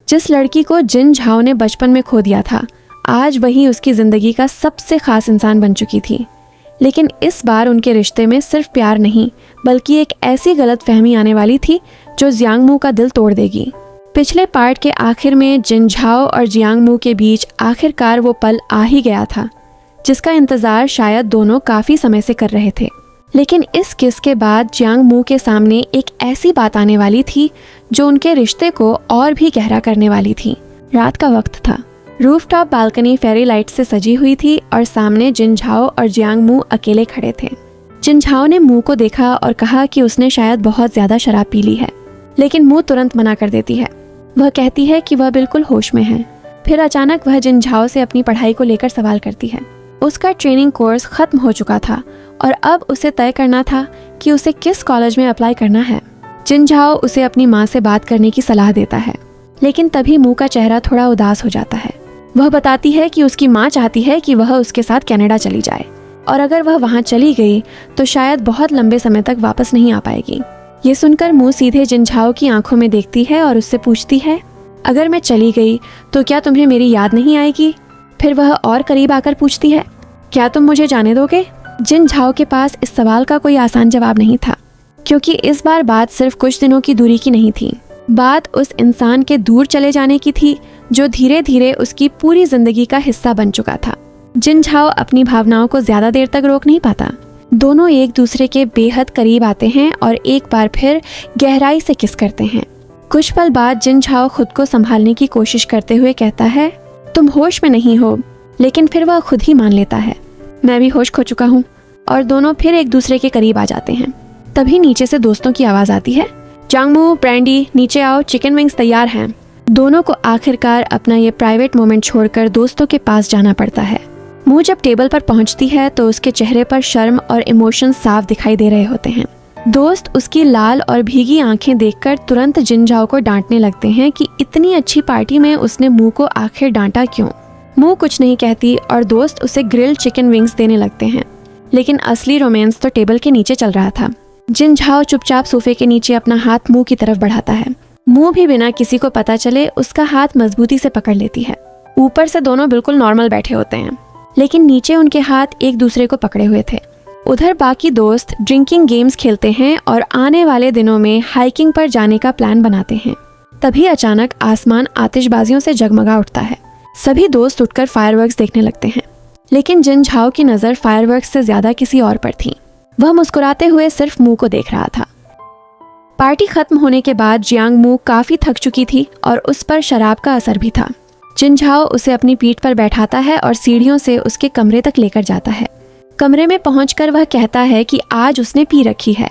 जिस लड़की को जिन झाओ ने बचपन में खो दिया था, आज वही उसकी जिंदगी का सबसे खास इंसान बन चुकी थी। लेकिन इस बार उनके रिश्ते में सिर्फ प्यार नहीं, बल्कि एक ऐसी गलतफहमी आने वाली थी जो जियांगमू का दिल तोड़ देगी। पिछले पार्ट के आखिर में जिन झाओ और जियांगमू के बीच आखिरकार वो पल आ ही गया था, जिसका इंतजार शायद दोनों काफी समय से कर रहे थे। लेकिन इस किस के बाद जियांगमू के सामने एक ऐसी बात आने वाली थी जो उनके रिश्ते को और भी गहरा करने वाली थी। रात का वक्त था। रूफटॉप बालकनी फेरी लाइट से सजी हुई थी और सामने जिन झाओ और जियांगमू अकेले खड़े थे। जिन झाओ ने मू को देखा और कहा कि उसने शायद बहुत ज्यादा शराब पी ली है, लेकिन मू तुरंत मना कर देती है। वह कहती है कि वह बिल्कुल होश में है। फिर अचानक वह जिन झाओ से अपनी पढ़ाई को लेकर सवाल करती है। उसका ट्रेनिंग कोर्स खत्म हो चुका था और अब उसे तय करना था कि उसे किस कॉलेज में अप्लाई करना है। जिन झाओ उसे अपनी माँ से बात करने की सलाह देता है, लेकिन तभी मू का चेहरा थोड़ा उदास हो जाता है। वह बताती है कि उसकी माँ चाहती है कि वह उसके साथ कनाडा चली जाए, और अगर वह वहाँ चली गई तो शायद बहुत लंबे समय तक वापस नहीं आ पाएगी। ये सुनकर मू सीधे जिन झाओ की आंखों में देखती है और उससे पूछती है, अगर मैं चली गई तो क्या तुम्हें मेरी याद नहीं आएगी? फिर वह और करीब आकर पूछती है, क्या तुम मुझे जाने दोगे? जिन झाओ के पास इस सवाल का कोई आसान जवाब नहीं था, क्योंकि इस बार बात सिर्फ कुछ दिनों की दूरी की नहीं थी। बात उस इंसान के दूर चले जाने की थी जो धीरे धीरे उसकी पूरी जिंदगी का हिस्सा बन चुका था। जिन झाओ अपनी भावनाओं को ज्यादा देर तक रोक नहीं पाता। दोनों एक दूसरे के बेहद करीब आते हैं और एक बार फिर गहराई से किस करते हैं। कुछ पल बाद जिन झाओ खुद को संभालने की कोशिश करते हुए कहता है, तुम होश में नहीं हो। लेकिन फिर वह खुद ही मान लेता है, मैं भी होश खो चुका हूँ, और दोनों फिर एक दूसरे के करीब आ जाते हैं। तभी नीचे से दोस्तों की आवाज आती है, जांगमू, ब्रैंडी, नीचे आओ, चिकन विंग्स तैयार हैं। दोनों को आखिरकार अपना ये प्राइवेट मोमेंट छोड़कर दोस्तों के पास जाना पड़ता है। मू जब टेबल पर पहुंचती है तो उसके चेहरे पर शर्म और इमोशन साफ दिखाई दे रहे होते हैं। दोस्त उसकी लाल और भीगी आंखें देखकर तुरंत जिन झाओ को डांटने लगते हैं कि इतनी अच्छी पार्टी में उसने मू को आखिर डांटा क्यों। मू कुछ नहीं कहती और दोस्त उसे ग्रिल्ड चिकन विंग्स देने लगते हैं। लेकिन असली रोमांस तो टेबल के नीचे चल रहा था। जिन झाओ चुपचाप सोफे के नीचे अपना हाथ मुंह की तरफ बढ़ाता है। मुंह भी बिना किसी को पता चले उसका हाथ मजबूती से पकड़ लेती है। ऊपर से दोनों बिल्कुल नॉर्मल बैठे होते हैं, लेकिन नीचे उनके हाथ एक दूसरे को पकड़े हुए थे। उधर बाकी दोस्त ड्रिंकिंग गेम्स खेलते हैं और आने वाले दिनों में हाइकिंग पर जाने का प्लान बनाते हैं। तभी अचानक आसमान आतिशबाजियों से जगमगा उठता है। सभी दोस्त उठकर फायरवर्क्स देखने लगते हैं, लेकिन जिन झाओ की नजर फायरवर्क्स से ज्यादा किसी और पर थी। वह मुस्कुराते हुए सिर्फ मू को देख रहा था। पार्टी खत्म होने के बाद जियांगमू काफी थक चुकी थी और उस पर शराब का असर भी था। जिन झाओ उसे अपनी पीठ पर बैठाता है और सीढ़ियों से उसके कमरे तक लेकर जाता है। कमरे में पहुंचकर वह कहता है कि आज उसने पी रखी है,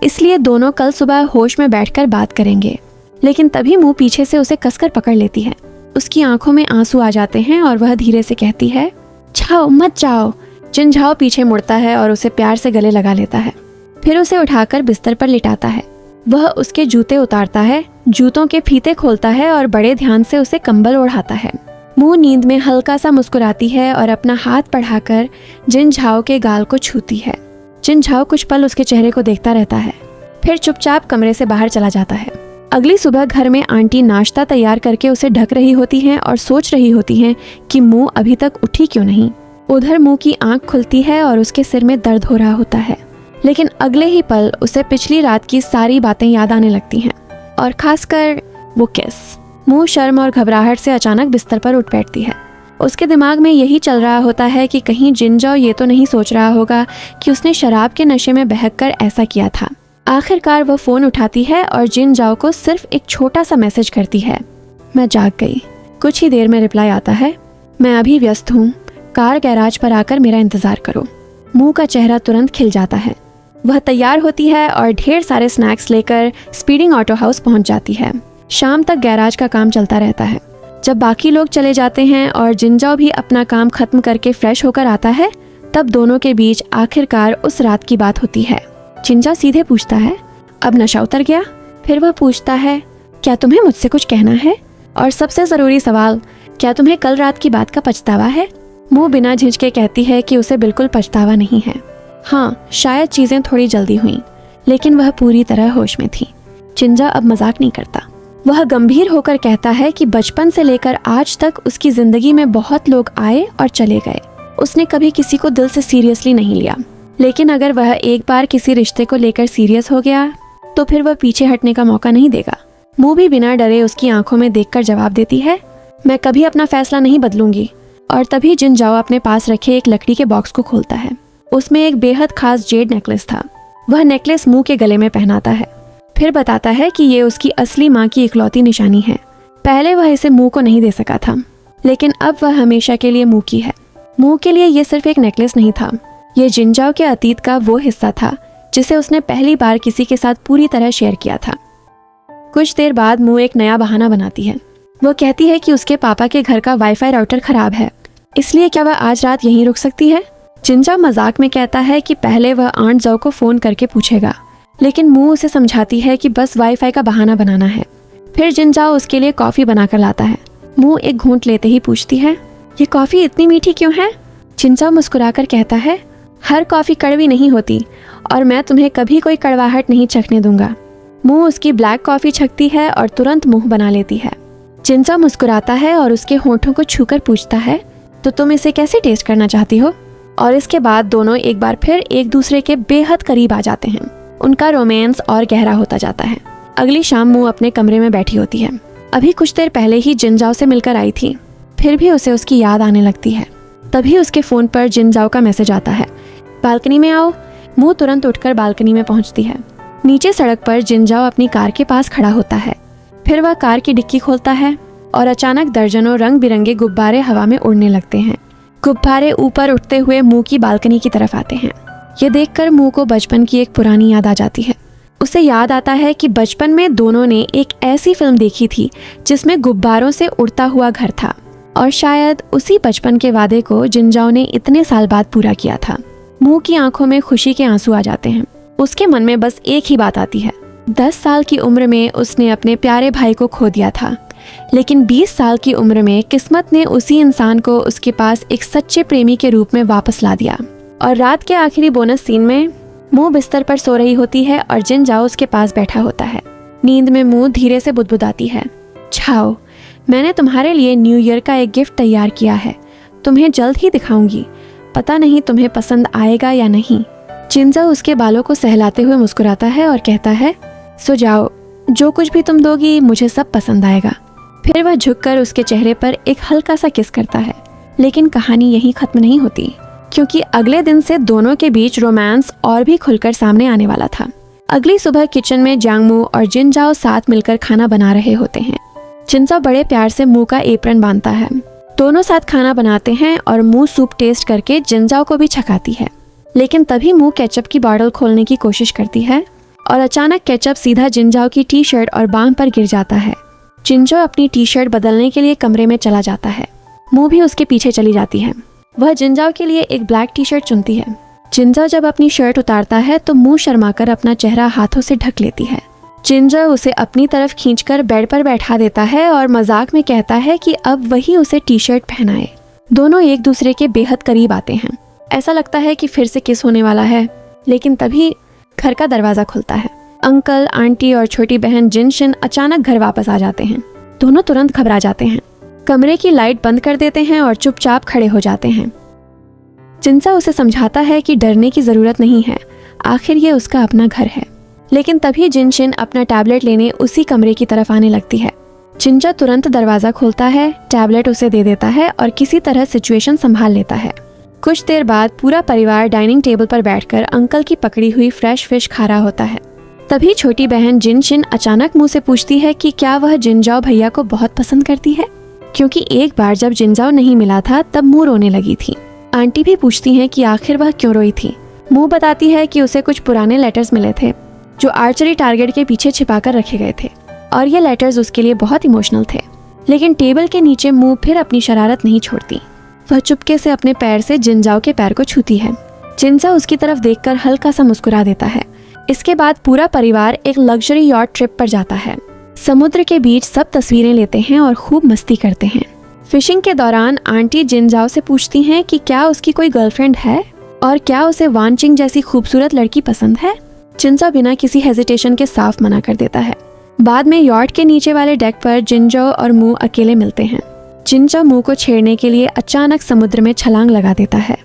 इसलिए दोनों कल सुबह होश में बैठकर बात करेंगे। लेकिन तभी मुंह पीछे से उसे कसकर पकड़ लेती है। उसकी आंखों में आंसू आ जाते हैं और वह धीरे से कहती है, जाओ मत जाओ। जिन झाओ पीछे मुड़ता है और उसे प्यार से गले लगा लेता है। फिर उसे उठाकर बिस्तर पर लिटाता है। वह उसके जूते उतारता है, जूतों के फीते खोलता है और बड़े ध्यान से उसे कंबल ओढ़ाता है। मुंह नींद में हल्का सा मुस्कुराती है और अपना हाथ बढ़ाकर जिन झाओ के गाल को छूती है। जिन झाओ कुछ पल उसके चेहरे को देखता रहता है, फिर चुपचाप कमरे से बाहर चला जाता है। अगली सुबह घर में आंटी नाश्ता तैयार करके उसे ढक रही होती हैं और सोच रही होती हैं कि मुंह अभी तक उठी क्यों नहीं। उधर मुंह की आंख खुलती है और उसके सिर में दर्द हो रहा होता है, लेकिन अगले ही पल उसे पिछली रात की सारी बातें याद आने लगती हैं, और खासकर वो किस। मुंह शर्म और घबराहट से अचानक बिस्तर पर उठ बैठती है। उसके दिमाग में यही चल रहा होता है कि कहीं जिन झाओ ये तो नहीं सोच रहा होगा कि उसने शराब के नशे में बहककर ऐसा किया था। आखिरकार वह फोन उठाती है और जिन झाओ को सिर्फ एक छोटा सा मैसेज करती है, मैं जाग गई। कुछ ही देर में रिप्लाई आता है, मैं अभी व्यस्त हूँ, कार गैराज पर आकर मेरा इंतजार करो। मुंह का चेहरा तुरंत खिल जाता है। वह तैयार होती है और ढेर सारे स्नैक्स लेकर स्पीडिंग ऑटो हाउस पहुंच जाती है। शाम तक गैराज का काम चलता रहता है। जब बाकी लोग चले जाते हैं और जिन झाओ भी अपना काम खत्म करके फ्रेश होकर आता है, तब दोनों के बीच आखिरकार उस रात की बात होती है। जिन झाओ सीधे पूछता है, अब नशा उतर गया? फिर वह पूछता है, क्या तुम्हें मुझसे कुछ कहना है? और सबसे जरूरी सवाल, क्या तुम्हें कल रात की बात का पछतावा है? मुंह बिना झिझके कहती है कि उसे बिल्कुल पछतावा नहीं है। हाँ, शायद चीजें थोड़ी जल्दी हुई, लेकिन वह पूरी तरह होश में थी। जिन झाओ अब मजाक नहीं करता। वह गंभीर होकर कहता है कि बचपन से लेकर आज तक उसकी जिंदगी में बहुत लोग आए और चले गए, उसने कभी किसी को दिल से सीरियसली नहीं लिया, लेकिन अगर वह एक बार किसी रिश्ते को लेकर सीरियस हो गया तो फिर वह पीछे हटने का मौका नहीं देगा। मू भी बिना डरे उसकी आंखों में देखकर जवाब देती है, मैं कभी अपना फैसला नहीं बदलूंगी। और तभी जिन जाओ अपने पास रखे एक लकड़ी के बॉक्स को खोलता है। उसमें एक बेहद खास जेड नेकलेस था। वह नेकलेस मू के गले में पहनाता है, फिर बताता है कि ये उसकी असली माँ की इकलौती निशानी है। पहले वह इसे मू को नहीं दे सका था, लेकिन अब वह हमेशा के लिए मू की है। मू के लिए ये सिर्फ एक नेकलेस नहीं था, ये जिनजाओ के अतीत का वो हिस्सा था जिसे उसने पहली बार किसी के साथ पूरी तरह शेयर किया था। कुछ देर बाद मू एक नया बहाना बनाती है। वो कहती है कि उसके पापा के घर का वाईफाई राउटर खराब है, इसलिए क्या वह आज रात यहीं रुक सकती है। जिनजाओ मजाक में कहता है कि पहले वह आंट जाओ को फोन करके पूछेगा, लेकिन मू उसे समझाती है कि बस वाईफाई का बहाना बनाना है। फिर जिनजाओ उसके लिए कॉफी बनाकर लाता है। मू एक घूंट लेते ही पूछती है, ये कॉफी इतनी मीठी क्यों है? जिनजाओ मुस्कुराकर कहता है, हर कॉफी कड़वी नहीं होती और मैं तुम्हें कभी कोई कड़वाहट नहीं चखने दूंगा। मू उसकी ब्लैक कॉफी छकती है और तुरंत मुंह बना लेती है। जिनजाओ मुस्कुराता है और उसके होंठों को छूकर पूछता है, तो तुम इसे कैसे टेस्ट करना चाहती हो? और इसके बाद दोनों एक बार फिर एक दूसरे के बेहद करीब आ जाते हैं। उनका रोमांस और गहरा होता जाता है। अगली शाम मू अपने कमरे में बैठी होती है। अभी कुछ देर पहले ही जिनजाओ से मिलकर आई थी, फिर भी उसे उसकी याद आने लगती है। तभी उसके फोन पर जिनजाओ का मैसेज आता है, बालकनी में आओ। मू तुरंत उठकर बालकनी में पहुंचती है। नीचे सड़क पर जिनजाओ अपनी कार के पास खड़ा होता है। फिर वह कार की डिक्की खोलता है और अचानक दर्जनों रंग बिरंगे गुब्बारे हवा में उड़ने लगते हैं। गुब्बारे ऊपर उठते हुए मू की बालकनी की तरफ आते हैं। ये देखकर मू को बचपन की एक पुरानी याद आ जाती है। उसे याद आता है कि बचपन में दोनों ने एक ऐसी फिल्म देखी थी जिसमें गुब्बारों से उड़ता हुआ घर था, और शायद उसी बचपन के वादे को जिनजाओ ने इतने साल बाद पूरा किया था। मू की आंखों में खुशी के आंसू आ जाते हैं। उसके मन में बस एक ही बात आती है। 10 साल की उम्र में उसने अपने प्यारे भाई को खो दिया था, लेकिन 20 साल की उम्र में किस्मत ने उसी इंसान को उसके पास एक सच्चे प्रेमी के रूप में वापस ला दिया। और रात के आखिरी बोनस सीन में मू बिस्तर पर सो रही होती है और जिनजाओ उसके पास बैठा होता है। नींद में मू धीरे से बुदबुदाती है, छाओ, मैंने तुम्हारे लिए न्यू ईयर का एक गिफ्ट तैयार किया है, तुम्हें जल्द ही दिखाऊंगी, पता नहीं तुम्हें पसंद आएगा या नहीं। जिनजाओ उसके बालों को सहलाते हुए मुस्कुराता है और कहता है, सो जाओ, जो कुछ भी तुम दोगी मुझे सब पसंद आएगा। फिर वह झुककर उसके चेहरे पर एक हल्का सा किस करता है। लेकिन कहानी यहीं खत्म नहीं होती, क्योंकि अगले दिन से दोनों के बीच रोमांस और भी खुलकर सामने आने वाला था। अगली सुबह किचन में जांगमू और जिनजाओ साथ मिलकर खाना बना रहे होते हैं। जिनजाओ बड़े प्यार से मू का एप्रन बांधता है। दोनों साथ खाना बनाते हैं और मू सूप टेस्ट करके जिनजाओ को भी छकाती है। लेकिन तभी मू केचप की बॉटल खोलने की कोशिश करती है और अचानक केचप सीधा जिनजाओ की टी शर्ट और बांह पर गिर जाता है। जिनजाओ अपनी टी शर्ट बदलने के लिए कमरे में चला जाता है। मू भी उसके पीछे चली जाती है। वह जिनजाओ के लिए एक ब्लैक टी शर्ट चुनती है। जिनजाओ जब अपनी शर्ट उतारता है तो मू शर्माकर अपना चेहरा हाथों से ढक लेती है। जिनजाओ उसे अपनी तरफ खींचकर बेड पर बैठा देता है और मजाक में कहता है कि अब वही उसे टी शर्ट पहनाए। दोनों एक दूसरे के बेहद करीब आते हैं। ऐसा लगता है कि फिर से किस होने वाला है, लेकिन तभी घर का दरवाजा खुलता है। अंकल, आंटी और छोटी बहन जिनशिन अचानक घर वापस आ जाते हैं। दोनों तुरंत घबरा जाते हैं, कमरे की लाइट बंद कर देते हैं और चुपचाप खड़े हो जाते हैं। जिनजाओ उसे समझाता है कि डरने की जरूरत नहीं है, आखिर ये उसका अपना घर है। लेकिन तभी जिनशिन अपना टैबलेट लेने उसी कमरे की तरफ आने लगती है। जिनजाओ तुरंत दरवाजा खोलता है, टैबलेट उसे दे देता है और किसी तरह सिचुएशन संभाल लेता है। कुछ देर बाद पूरा परिवार डाइनिंग टेबल पर बैठकर अंकल की पकड़ी हुई फ्रेश फिश खा रहा होता है। तभी छोटी बहन जिनशिन अचानक मुंह से पूछती है कि क्या वह जिनजाओ भैया को बहुत पसंद करती है, क्योंकि एक बार जब जिनजाओ नहीं मिला था तब मुंह रोने लगी थी। आंटी भी पूछती हैं कि आखिर वह क्यों रोई थी। मुंह बताती है कि उसे कुछ पुराने लेटर्स मिले थे जो आर्चरी टारगेट के पीछे छिपाकर रखे गए थे, और ये लेटर्स उसके लिए बहुत इमोशनल थे। लेकिन टेबल के नीचे मुंह फिर अपनी शरारत नहीं छोड़ती। वह चुपके से अपने पैर से जिनजाओ के पैर को छूती है। जिनजाओ उसकी तरफ देखकर हल्का सा मुस्कुरा देता है। इसके बाद पूरा परिवार एक लग्जरी यॉट ट्रिप पर जाता है। समुद्र के बीच सब तस्वीरें लेते हैं और खूब मस्ती करते हैं। फिशिंग के दौरान आंटी जिनजाओ से पूछती हैं कि क्या उसकी कोई गर्लफ्रेंड है और क्या उसे वानचिंग जैसी खूबसूरत लड़की पसंद है। जिनजाओ बिना किसी हेजिटेशन के साफ मना कर देता है। बाद में यॉट के नीचे वाले डेक पर जिनजाओ और मू अकेले मिलते हैं। जिनजाओ मू को छेड़ने के लिए अचानक समुद्र में छलांग लगा देता है।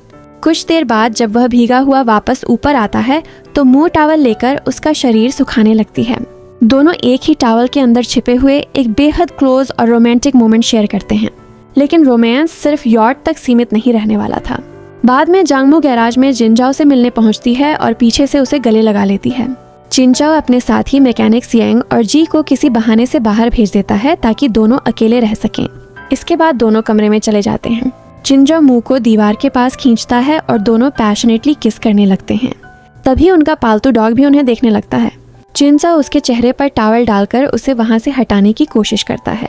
कुछ देर बाद जब वह भीगा हुआ वापस ऊपर आता है तो मू टॉवल लेकर उसका शरीर सुखाने लगती है। दोनों एक ही टॉवल के अंदर छिपे हुए एक बेहद क्लोज और रोमांटिक मोमेंट शेयर करते हैं। लेकिन रोमांस सिर्फ यॉट तक सीमित नहीं रहने वाला था। बाद में जांगमू गैराज में जिनजाओ से मिलने पहुंचती है और पीछे से उसे गले लगा लेती है। जिनजाओ अपने साथी मैकेनिक सियांग और जी को किसी बहाने से बाहर भेज देता है ताकि दोनों अकेले रह सकें। इसके बाद दोनों कमरे में चले जाते हैं। जिनजाओ मू को दीवार के पास खींचता है और दोनों पैशनेटली किस करने लगते हैं। तभी उनका पालतू डॉग भी उन्हें देखने लगता है। जिनजाओ उसके चेहरे पर टॉवल डालकर उसे वहां से हटाने की कोशिश करता है,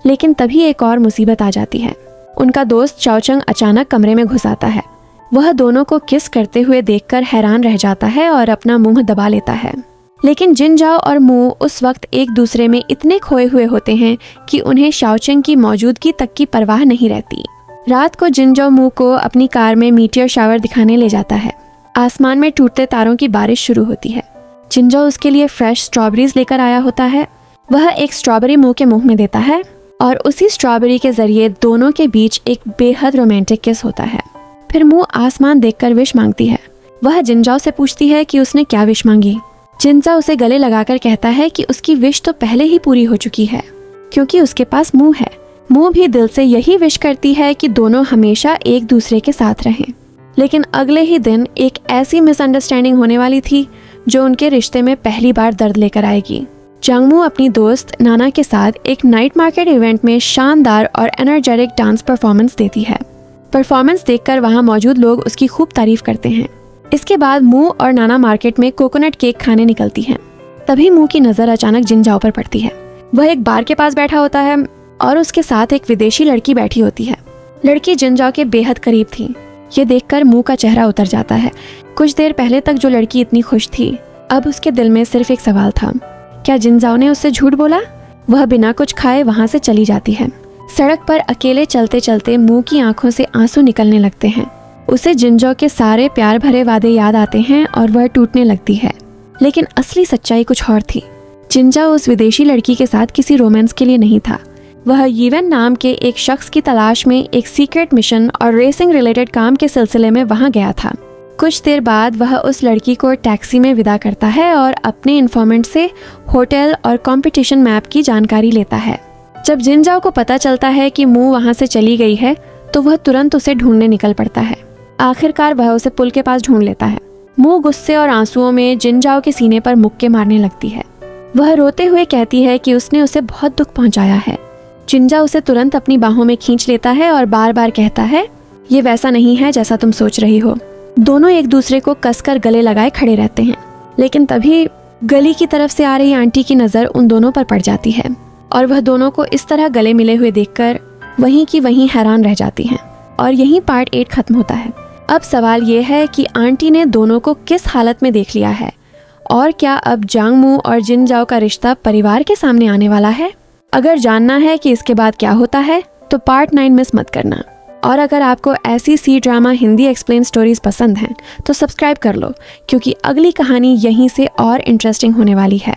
लेकिन तभी एक और मुसीबत आ जाती है। उनका दोस्त चाओचंग अचानक कमरे में घुस आता है। वह दोनों को किस करते हुए देखकर हैरान रह जाता है और अपना मुंह दबा लेता है। लेकिन जिनजाओ और मू उस वक्त एक दूसरे में इतने खोए हुए होते हैं कि उन्हें चाओचंग की मौजूदगी तक की परवाह नहीं रहती। रात को जिनजाओ मू को अपनी कार में मीटियर शावर दिखाने ले जाता है। आसमान में टूटते तारों की बारिश शुरू होती है। जिनजाओ उसके लिए फ्रेश स्ट्रॉबेरीज लेकर आया होता है। वह एक स्ट्रॉबेरी मू के मुंह में देता है और उसी स्ट्रॉबेरी के जरिए दोनों के बीच एक बेहद रोमांटिक किस होता है। फिर मू आसमान देखकर विश मांगती है। वह जिनजाओ से पूछती है कि उसने क्या विश मांगी। जिनजाओ उसे गले लगाकर कहता है कि उसकी विश तो पहले ही पूरी हो चुकी है क्योंकि उसके पास मू है। मू भी दिल से यही विश करती है कि दोनों हमेशा एक दूसरे के साथ रहें। लेकिन अगले ही दिन एक ऐसी मिसअंडरस्टैंडिंग होने वाली थी जो उनके रिश्ते में पहली बार दर्द लेकर आएगी। जांगमू अपनी दोस्त नाना के साथ एक नाइट मार्केट इवेंट में शानदार और एनर्जेटिक डांस परफॉर्मेंस देती है। परफॉर्मेंस देखकर वहां मौजूद लोग उसकी खूब तारीफ करते हैं। इसके बाद मू और नाना मार्केट में कोकोनट केक खाने निकलती हैं। तभी मू की नजर अचानक जिनजाओ पर पड़ती है। वह एक बार के पास बैठा होता है और उसके साथ एक विदेशी लड़की बैठी होती है। लड़की जिनजाओ के बेहद करीब थी। ये देखकर मू का चेहरा उतर जाता है। कुछ देर पहले तक जो लड़की इतनी खुश थी, अब उसके दिल में सिर्फ एक सवाल था, क्या जिनजाओ ने उससे झूठ बोला? वह बिना कुछ खाए वहां से चली जाती है। सड़क पर अकेले चलते चलते मू की आंखों से आंसू निकलने लगते हैं। उसे जिनजाओ के सारे प्यार भरे वादे याद आते हैं और वह टूटने लगती है। लेकिन असली सच्चाई कुछ और थी। जिनजाओ उस विदेशी लड़की के साथ किसी रोमांस के लिए नहीं था। वह यीवन नाम के एक शख्स की तलाश में एक सीक्रेट मिशन और रेसिंग रिलेटेड काम के सिलसिले में वहां गया था। कुछ देर बाद वह उस लड़की को टैक्सी में विदा करता है और अपने इन्फॉर्मेंट से होटल और कंपटीशन मैप की जानकारी लेता है। जब जिनजाओ को पता चलता है कि मू वहां से चली गई है तो वह तुरंत उसे ढूंढने निकल पड़ता है। आखिरकार वह उसे पुल के पास ढूंढ लेता है। मू गुस्से और आंसुओं में जिनजाओ के सीने पर मुक्के मारने लगती है। वह रोते हुए कहती है कि उसने उसे बहुत दुख पहुंचाया है। जिनजाओ उसे तुरंत अपनी बाहों में खींच लेता है और बार बार कहता है, ये वैसा नहीं है जैसा तुम सोच रही हो। दोनों एक दूसरे को कसकर गले लगाए खड़े रहते हैं। लेकिन तभी गली की तरफ से आ रही आंटी की नज़र उन दोनों पर पड़ जाती है और वह दोनों को इस तरह गले मिले हुए देखकर वहीं की वहीं हैरान रह जाती हैं। और यहीं पार्ट 8 खत्म होता है। अब सवाल ये है कि आंटी ने दोनों को किस हालत में देख लिया है और क्या अब जांगमू और जिनजाओ का रिश्ता परिवार के सामने आने वाला है? अगर जानना है कि इसके बाद क्या होता है तो पार्ट 9 मिस मत करना। और अगर आपको ऐसी C drama Hindi explain stories पसंद हैं तो सब्सक्राइब कर लो क्योंकि अगली कहानी यहीं से और इंटरेस्टिंग होने वाली है।